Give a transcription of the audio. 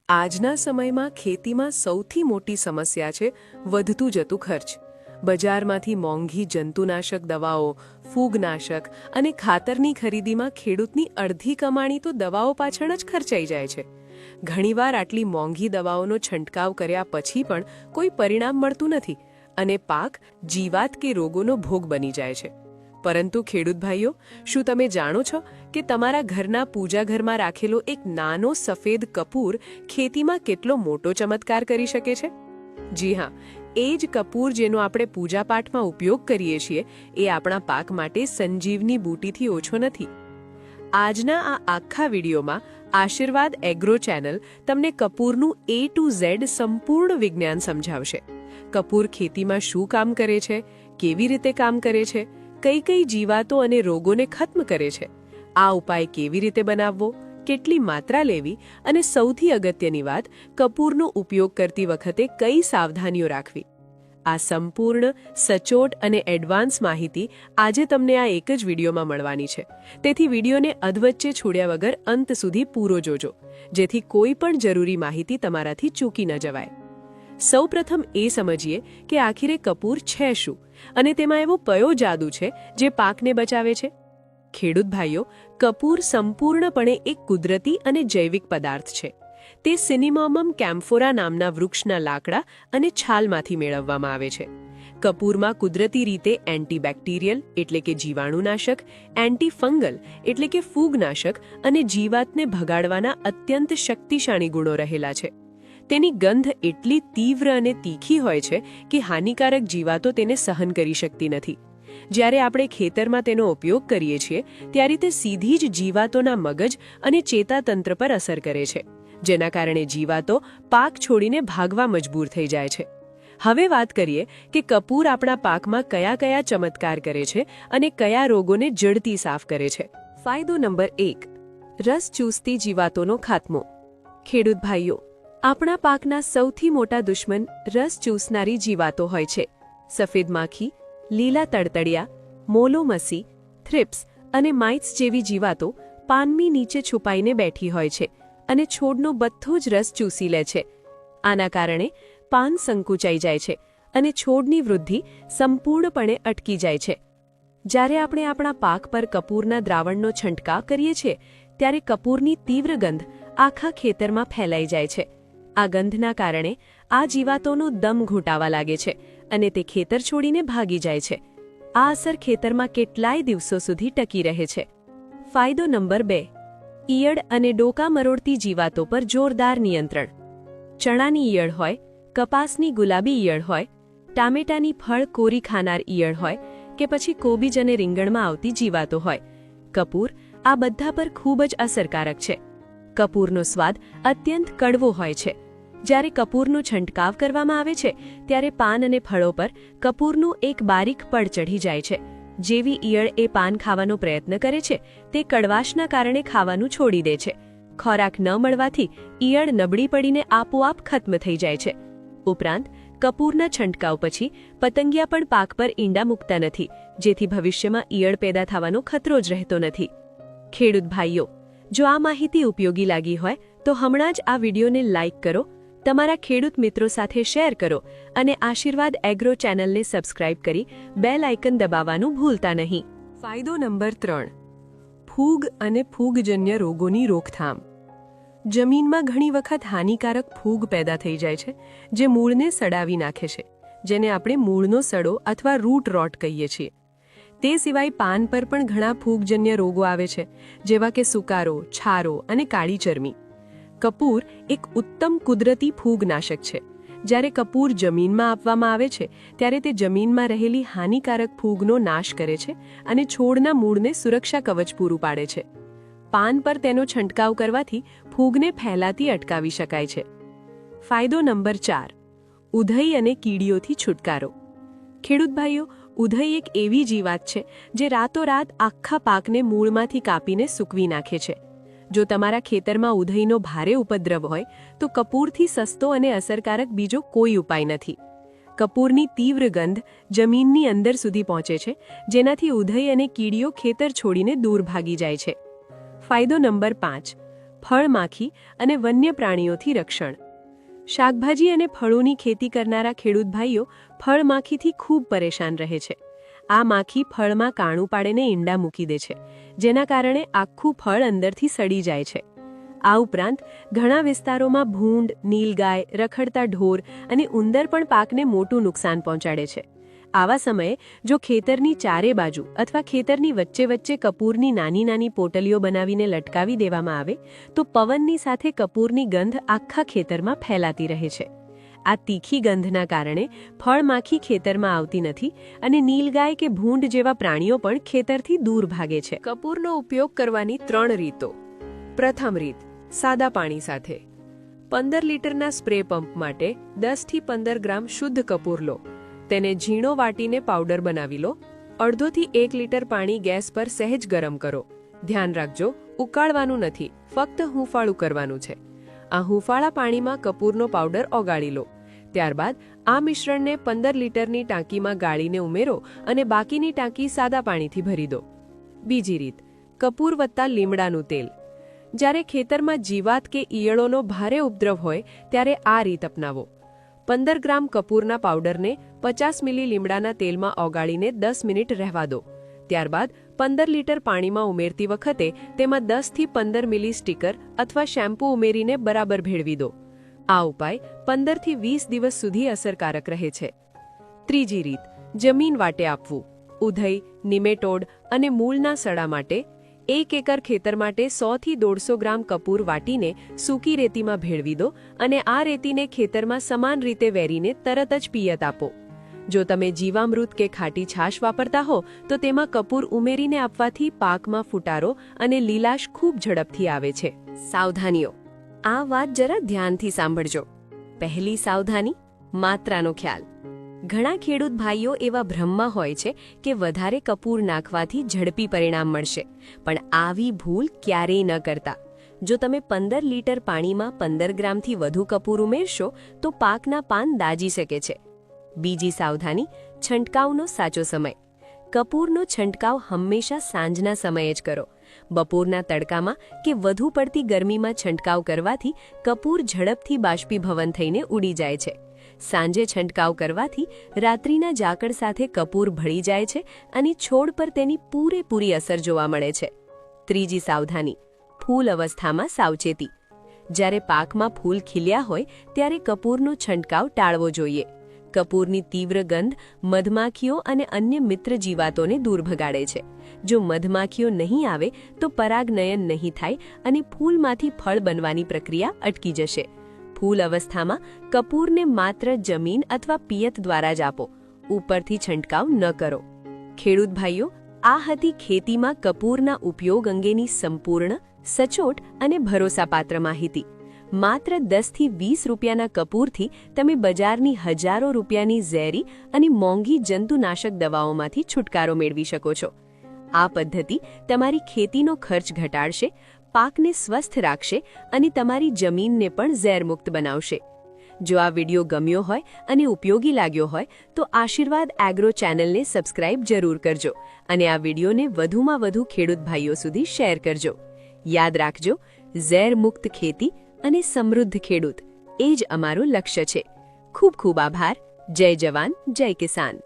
આજના સમયમાં ખેતીમાં સૌથી મોટી સમસ્યા છે વધતું જતું ખર્ચ. બજારમાંથી મોંઘી જંતુનાશક દવાઓ, ફૂગનાશક અને ખાતરની ખરીદીમાં ખેડૂતની અડધી કમાણી તો દવાઓ પાછળ જ ખર્ચાઈ જાય છે. ઘણીવાર આટલી મોંઘી દવાઓનો છંટકાવ કર્યા પછી પણ કોઈ પરિણામ મળતું નથી અને પાક જીવાત કે રોગોનો ભોગ બની જાય છે. પરંતુ ખેડૂત ભાઈઓ, શું તમે જાણો છો કે તમારા ઘરના પૂજાઘરમાં રાખેલો એક નાનો સફેદ કપૂર ખેતીમાં કેટલો મોટો ચમત્કાર કરી શકે છે? જી હા, એ જ કપૂર જેનો આપણે પૂજાપાઠમાં ઉપયોગ કરીએ છીએ એ આપણા પાક માટે સંજીવની બૂટીથી ઓછો નથી. આજના આ આખા વિડીયોમાં આશીર્વાદ એગ્રો ચેનલ તમને કપૂરનું A to Z સંપૂર્ણ વિજ્ઞાન સમજાવશે. કપૂર ખેતીમાં શું કામ કરે છે, કેવી રીતે કામ કરે છે, કઈ કઈ જીવાતો અને રોગોને ખત્મ કરે છે, આ ઉપાય કેવી રીતે બનાવવો, કેટલી માત્રા લેવી અને સૌથી અગત્યની વાત, કપૂરનો ઉપયોગ કરતી વખતે કઈ સાવધાનીઓ રાખવી. આ સંપૂર્ણ, સચોટ અને એડવાન્સ માહિતી આજે તમને આ એક જ વિડીયોમાં મળવાની છે. તેથી વિડીયોને અધવચ્ચે છોડ્યા વગર અંત સુધી પૂરો જોજો, જેથી કોઈ પણ જરૂરી માહિતી તમારાથી ચૂકી ન જવાય. સૌપ્રથમ એ સમજીએ કે આખરે કપૂર છે શું અને તેમાં એવો કયો જાદુ છે જે પાકને બચાવે છે. ખેડૂત ભાઈઓ, કપૂર સંપૂર્ણપણે એક કુદરતી અને જૈવિક પદાર્થ છે. તે સિનેમોમમ કેમ્ફોરા નામના વૃક્ષના લાકડા અને છાલમાંથી મેળવવામાં આવે છે. કપૂરમાં કુદરતી રીતે એન્ટીબેક્ટેરિયલ એટલે કે જીવાણુનાશક, એન્ટીફંગલ એટલે કે ફૂગનાશક અને જીવાતને ભગાડવાના અત્યંત શક્તિશાળી ગુણો રહેલા છે. તેની ગંધ એટલી તીવ્ર અને તીખી હોય છે કે હાનિકારક જીવાતો તેને સહન કરી શકતી નથી. જ્યારે આપણે ખેતરમાં તેનો ઉપયોગ કરીએ છીએ ત્યારે તે સીધી જ જીવાતોના મગજ અને ચેતાતંત્ર પર અસર કરે છે, જેના કારણે જીવાતો પાક છોડીને ભાગવા મજબૂર થઈ જાય છે. હવે વાત કરીએ કે કપૂર આપણા પાકમાં કયા કયા ચમત્કાર કરે છે અને કયા રોગોને જડથી સાફ કરે છે. ફાયદો નંબર 1, રસ ચૂસતી જીવાતોનો ખાત્મો. ખેડૂત ભાઈઓ, આપણા પાકના સૌથી મોટા દુશ્મન રસ ચૂસનારી જીવાતો હોય છે. સફેદ માખી, લીલા તડતડિયા, મોલો મસી, થ્રિપ્સ અને માઇટ્સ જેવી જીવાતો પાનની નીચે છુપાઈને બેઠી હોય છે અને છોડનો બધો જ રસ ચૂસી લે છે. આના કારણે પાન સંકુચાઈ જાય છે અને છોડની વૃદ્ધિ સંપૂર્ણપણે અટકી જાય છે. જ્યારે આપણે આપણા પાક પર કપૂરના દ્રાવણનો છંટકાવ કરીએ છીએ ત્યારે કપૂરની તીવ્ર ગંધ આખા ખેતરમાં ફેલાઈ જાય છે. આ ગંધના કારણે આ જીવાતોનો દમ ઘૂંટાવા લાગે છે અને તે ખેતર છોડીને ભાગી જાય છે. આ અસર ખેતરમાં કેટલાય દિવસો સુધી ટકી રહે છે. ફાયદો નંબર 2, ઈયળ અને ડોકા મરોડતી જીવાતો પર જોરદાર નિયંત્રણ. ચણાની ઈયળ હોય, કપાસની ગુલાબી ઈયળ હોય, ટામેટાની ફળ કોરી ખાનાર ઈયળ હોય કે પછી કોબીજ અને રીંગણમાં આવતી જીવાતો હોય, કપૂર આ બધા પર ખૂબ જ અસરકારક છે. કપૂરનો સ્વાદ અત્યંત કડવો હોય છે. જ્યારે કપૂરનો છંટકાવ કરવામાં આવે છે ત્યારે પાન અને ફળો પર કપૂરનું એક બારીક પડ ચઢી જાય છે. જેવી ઈયળ એ પાન ખાવાનો પ્રયત્ન કરે છે તે કડવાશના કારણે ખાવાનું છોડી દે છે. ખોરાક ન મળવાથી ઈયળ નબળી પડીને આપોઆપ ખત્મ થઈ જાય છે. ઉપરાંત કપૂરના છંટકાવ પછી પતંગિયા પણ પાક પર ઈંડા મૂકતા નથી, જેથી ભવિષ્યમાં ઈયળ પેદા થવાનો ખતરો જ રહેતો નથી. ખેડૂત ભાઈઓ, જો આ માહિતી ઉપયોગી લાગી હોય તો હમણાં જ આ વિડીયોને લાઇક કરો, તમારા ખેડૂત મિત્રો સાથે શેર કરો અને આશીર્વાદ એગ્રો ચેનલને સબસ્ક્રાઇબ કરી બેલ આઇકન દબાવવાનું ભૂલતા નહીં. ફાયદો નંબર 3, ફૂગ અને ફૂગજન્ય રોગોની રોકથામ. જમીનમાં ઘણી વખત હાનિકારક ફૂગ પેદા થઈ જાય છે જે મૂળને સડાવી નાખે છે, જેને આપણે મૂળનો સડો અથવા રૂટ રોટ કહીએ છીએ. તે સિવાય પાન પર પણ ઘણા ફૂગજન્ય રોગો આવે છે, જેવા કે સુકારો, છારો અને કાળી ચરમી. કપૂર એક ઉત્તમ કુદરતી ફૂગનાશક છે. જ્યારે કપૂર જમીનમાં આપવામાં આવે છે ત્યારે તે જમીનમાં રહેલી હાનિકારક ફૂગનો નાશ કરે છે અને છોડના મૂળને સુરક્ષા કવચ પૂરું પાડે છે. પાન પર તેનો છંટકાવ કરવાથી ફૂગને ફેલાતી અટકાવી શકાય છે. ફાયદો નંબર 4, ઉધઈ અને કીડીઓથી છુટકારો. ખેડૂત ભાઈઓ, ઉધઈ એક એવી જીવાત છે જે રાતોરાત આખા પાકને મૂળમાંથી કાપીને સૂકવી નાખે છે. જો તમારા ખેતરમાં ઉધઈનો ભારે ઉપદ્રવ હોય તો કપૂરથી સસ્તો અને અસરકારક બીજો કોઈ ઉપાય નથી. કપૂરની તીવ્ર ગંધ જમીનની અંદર સુધી પહોંચે છે, જેનાથી ઉધઈ અને કીડીઓ ખેતર છોડીને દૂર ભાગી જાય છે. ફાયદો નંબર 5, ફળમાખી અને વન્ય પ્રાણીઓથી રક્ષણ. શાકભાજી અને ફળોની ખેતી કરનારા ખેડૂત ભાઈઓ ફળમાખીથી ખૂબ પરેશાન રહે છે. આ માખી ફળમાં કાણું પાડીને ઈંડા મૂકી દે છે, જેના કારણે આખું ફળ અંદરથી સડી જાય છે. આ ઉપરાંત ઘણા વિસ્તારોમાં ભૂંડ, નીલગાય, રખડતા ઢોર અને ઉંદર પણ પાકને મોટું નુકસાન પહોંચાડે છે. આવા સમયે જો ખેતરની ચારે બાજુ અથવા ખેતરની વચ્ચે વચ્ચે કપૂરની નાની નાની પોટલીઓ બનાવીને લટકાવી દેવામાં આવે તો પવનની સાથે કપૂરની ગંધ આખા ખેતરમાં ફેલાતી રહે છે. આ તીખી ગંધના કારણે ફળમાખી ખેતરમાં આવતી નથી અને નીલગાય કે ભૂંડ જેવા પ્રાણીઓ પણ ખેતરથી દૂર ભાગે છે. કપૂરનો ઉપયોગ કરવાની 3 રીતો. પ્રથમ રીત, સાદા પાણી સાથે. 15 લીટરના સ્પ્રે પંપ માટે 10 થી 15 ગ્રામ શુદ્ધ કપૂર લો. તેને ઝીણો વાટીને પાવડર બનાવી લો. 1/2 થી 1 લીટર પાણી ગેસ પર સહેજ ગરમ કરો. ધ્યાન રાખજો, ઉકાળવાનું નથી, ફક્ત હૂંફાળું કરવાનું છે. આ હૂંફાળા પાણીમાં કપૂરનો પાવડર ઓગાળી લો. ત્યારબાદ આ મિશ્રણને 15 લીટરની ટાંકીમાં ગાળીને ઉમેરો અને બાકીની ટાંકી સાદા પાણીથી ભરી દો. બીજી રીત, કપૂર વત્તા લીમડાનું તેલ. જ્યારે ખેતરમાં જીવાત કે ઈયળોનો ભારે ઉપદ્રવ હોય ત્યારે આ રીત અપનાવો. 15 ગ્રામ કપૂરના પાવડરને 50 મિલી લીમડાના તેલમાં ઓગાળીને 10 મિનિટ રહેવા દો. ત્યારબાદ 15 લીટર પાણીમાં ઉમેરતી વખતે તેમાં 10 થી 15 મિલી સ્ટીકર અથવા શેમ્પૂ ઉમેરીને બરાબર ભેળવી દો. આ ઉપાય 15 થી 20 દિવસ સુધી અસરકારક રહે છે. ત્રીજી રીત, જમીન વાટે આપવું. ઉધઈ, નિમેટોડ અને મૂળના સડા માટે 1 એકર ખેતર માટે 100 થી 150 ગ્રામ કપૂર વાટીને સૂકી રેતીમાં ભેળવી દો અને આ રેતીને ખેતરમાં સમાન રીતે વેરીને તરત જ પિયત આપો. જો તમે જીવામૃત કે ખાટી છાશ વાપરતા હો તો તેમાં કપૂર ઉમેરીને આપવાથી પાકમાં ફૂટારો અને લીલાશ ખૂબ ઝડપથી આવે છે. સાવધાનીઓ. આ વાત જરા ધ્યાનથી સાંભળજો. પહેલી સાવધાની, માત્રાનો ખ્યાલ. ઘણા ખેડૂત ભાઈઓ એવા ભ્રમમાં હોય છે કે વધારે કપૂર નાખવાથી ઝડપી પરિણામ મળશે, પણ આવી ભૂલ ક્યારેય ન કરતા. જો તમે 15 લીટર પાણીમાં 15 ગ્રામથી વધુ કપૂર ઉમેરશો તો પાકના પાન દાજી શકે છે. બીજી સાવધાની, છંટકાવનો સાચો સમય. કપૂરનો છંટકાવ હંમેશા સાંજના સમયે જ કરો. બપોરના તડકામાં કે વધુ પડતી ગરમીમાં છંટકાવ કરવાથી કપૂર ઝડપથી બાષ્પીભવન થઈને ઉડી જાય છે. સાંજે છંટકાવ કરવાથી રાત્રિના ઝાકળ સાથે કપૂર ભળી જાય છે અને છોડ પર તેની પૂરેપૂરી અસર જોવા મળે છે. ત્રીજી સાવધાની, ફૂલ અવસ્થામાં સાવચેતી. જ્યારે પાકમાં ફૂલ ખીલ્યા હોય ત્યારે કપૂરનો છંટકાવ ટાળવો જોઈએ. કપૂરની તીવ્ર ગંધ મધમાખીઓ અને અન્ય મિત્ર જીવાતોને દૂર ભગાડે છે. જો મધમાખીઓ નહીં આવે તો પરાગનયન નહીં થાય અને ફૂલમાંથી ફળ બનવાની પ્રક્રિયા અટકી જશે. ફૂલ અવસ્થામાં કપૂરને માત્ર જમીન અથવા પિયત દ્વારા જ આપો. ઉપરથી છંટકાવ ન કરો. ખેડૂત ભાઈઓ, આ હતી ખેતીમાં કપૂરના ઉપયોગ અંગેની સંપૂર્ણ, સચોટ અને ભરોસાપાત્ર માહિતી. માત્ર 10 થી 20 રૂપિયાના કપૂરથી તમે બજારની હજારો રૂપિયાની ઝેરી અને મોંઘી જંતુનાશક દવાઓમાંથી છુટકારો મેળવી શકો છો. આ પદ્ધતિ તમારી ખેતીનો ખર્ચ ઘટાડશે, પાકને સ્વસ્થ રાખશે અને તમારી જમીનને પણ ઝેરમુક્ત બનાવશે. જો આ વિડિયો ગમ્યો હોય અને ઉપયોગી લાગ્યો હોય તો આશીર્વાદ એગ્રો ચેનલને સબસ્ક્રાઇબ જરૂર કરજો અને આ વિડિયોને વધુમાં વધુ ખેડૂત ભાઈઓ સુધી શેર કરજો. યાદ રાખજો, ઝેરમુક્ત ખેતી અને સમૃદ્ધ ખેડૂત એ જ અમારું લક્ષ્ય છે. ખૂબ ખૂબ આભાર. જય જવાન, જય કિસાન.